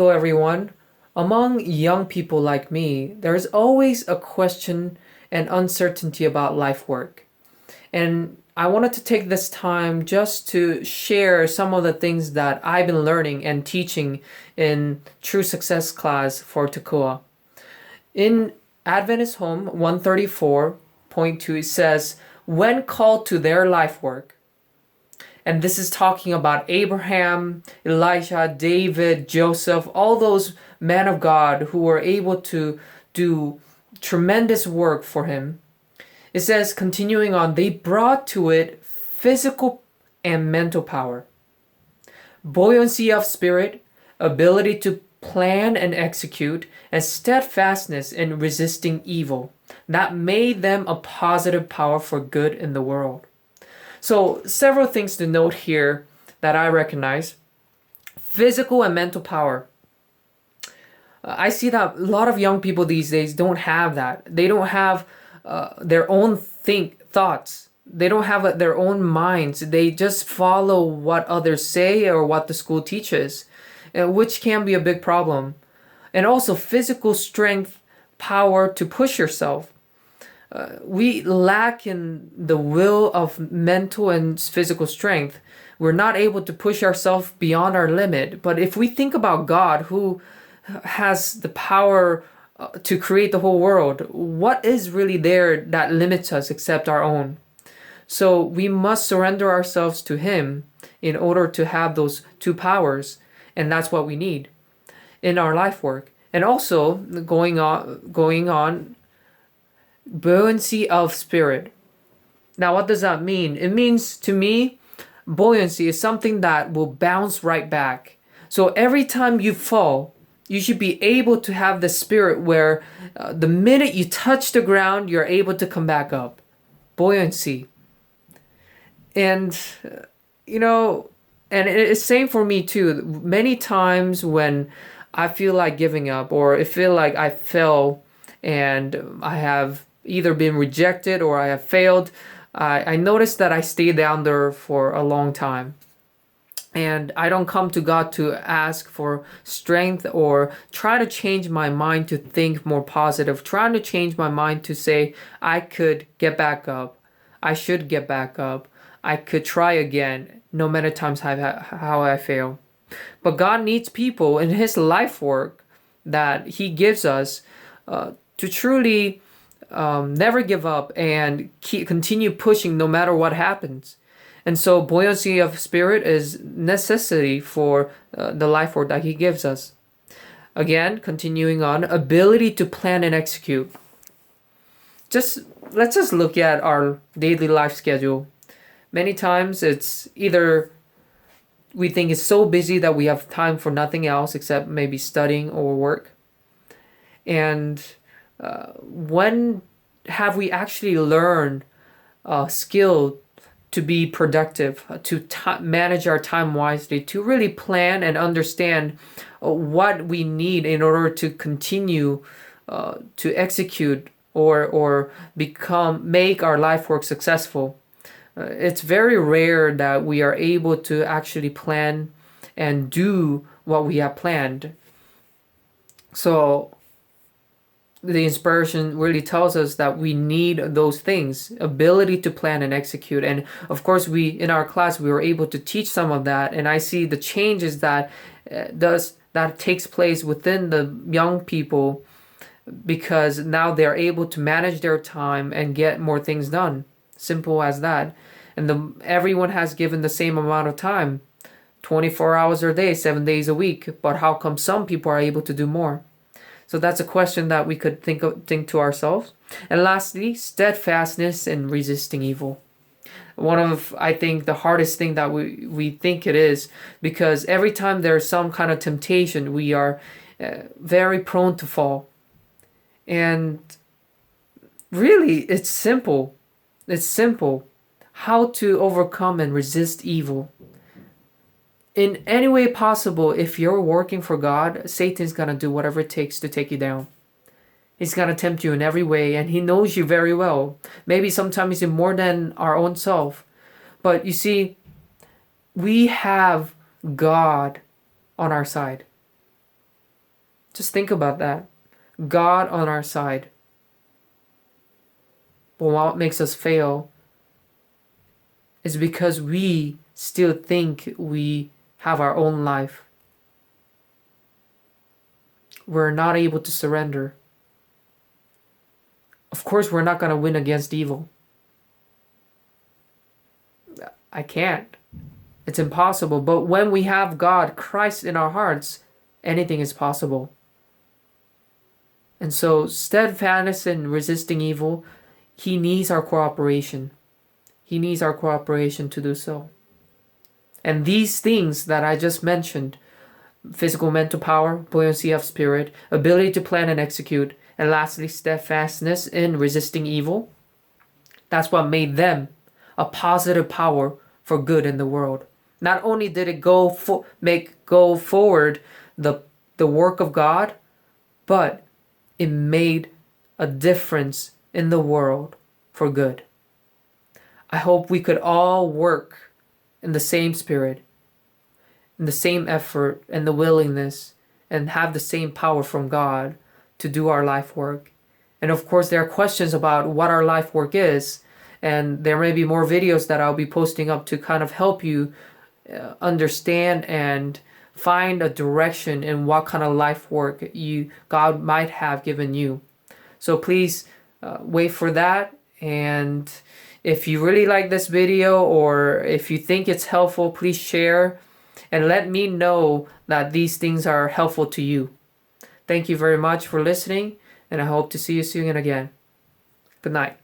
Hello, everyone. Among young people like me, there is always a question and uncertainty about life work. And I wanted to take this time just to share some of the things that I've been learning and teaching in True Success class for Takua. In Adventist Home 134.2, it says, when called to their life work, and this is talking about Abraham, Elijah, David, Joseph, all those men of God who were able to do tremendous work for him. It says, continuing on, they brought to it physical and mental power, buoyancy of spirit, ability to plan and execute, and steadfastness in resisting evil. That made them a positive power for good in the world. So, several things to note here that I recognize. Physical and mental power. I see that a lot of young people these days don't have that. They don't have their own thoughts. They don't have their own minds. They just follow what others say or what the school teaches, which can be a big problem. And also physical strength, power to push yourself. We lack in the will of mental and physical strength. We're not able to push ourselves beyond our limit. But if we think about God, who has the power to create the whole world, what is really there that limits us except our own? So we must surrender ourselves to Him in order to have those two powers, and that's what we need in our life work. And also going on buoyancy of spirit. Now, what does that mean? It means, to me, buoyancy is something that will bounce right back. So every time you fall, you should be able to have the spirit where the minute you touch the ground, you're able to come back up. Buoyancy. And, and it's same for me too. Many times when I feel like giving up, or I feel like I fell and I have either been rejected or I have failed, I notice that I stay down there for a long time. And I don't come to God to ask for strength or try to change my mind to think more positive, trying to change my mind to say, I could get back up. I should get back up. I could try again, no matter times how I fail. But God needs people in His life work that He gives us to truly never give up and continue pushing no matter what happens. And so buoyancy of spirit is necessity for the life work that He gives us. Again, continuing on, ability to plan and execute. Let's just look at our daily life schedule. Many times it's either we think it's so busy that we have time for nothing else except maybe studying or work. And when have we actually learned a skill to be productive, to manage our time wisely, to really plan and understand what we need in order to continue to execute or make our life work successful? It's very rare that we are able to actually plan and do what we have planned. So the inspiration really tells us that we need those things, ability to plan and execute. And of course, in our class, we were able to teach some of that. And I see the changes that takes place within the young people, because now they're able to manage their time and get more things done. Simple as that. And everyone has given the same amount of time, 24 hours a day, 7 days a week. But how come some people are able to do more? So that's a question that we could think to ourselves. And lastly, steadfastness in resisting evil. One of, I think, the hardest thing that we think it is, because every time there's some kind of temptation, we are very prone to fall. And really, it's simple. It's simple. How to overcome and resist evil. In any way possible, if you're working for God, Satan's going to do whatever it takes to take you down. He's going to tempt you in every way, and he knows you very well. Maybe sometimes even more than our own self. But you see, we have God on our side. Just think about that. God on our side. But what makes us fail is because we still think we have our own life. We're not able to surrender. Of course, we're not going to win against evil. I can't. It's impossible. But when we have God, Christ in our hearts, anything is possible. And so, steadfast in resisting evil, He needs our cooperation. He needs our cooperation to do so. And these things that I just mentioned, physical mental power, buoyancy of spirit, ability to plan and execute, and lastly, steadfastness in resisting evil, that's what made them a positive power for good in the world. Not only did it go forward the work of God, but it made a difference in the world for good. I hope we could all work in the same spirit, in the same effort and the willingness, and have the same power from God to do our life work. And of course, there are questions about what our life work is, and there may be more videos that I'll be posting up to kind of help you understand and find a direction in what kind of life work God might have given you. So please wait for that. And if you really like this video, or if you think it's helpful, please share and let me know that these things are helpful to you. Thank you very much for listening, and I hope to see you soon again. Good night.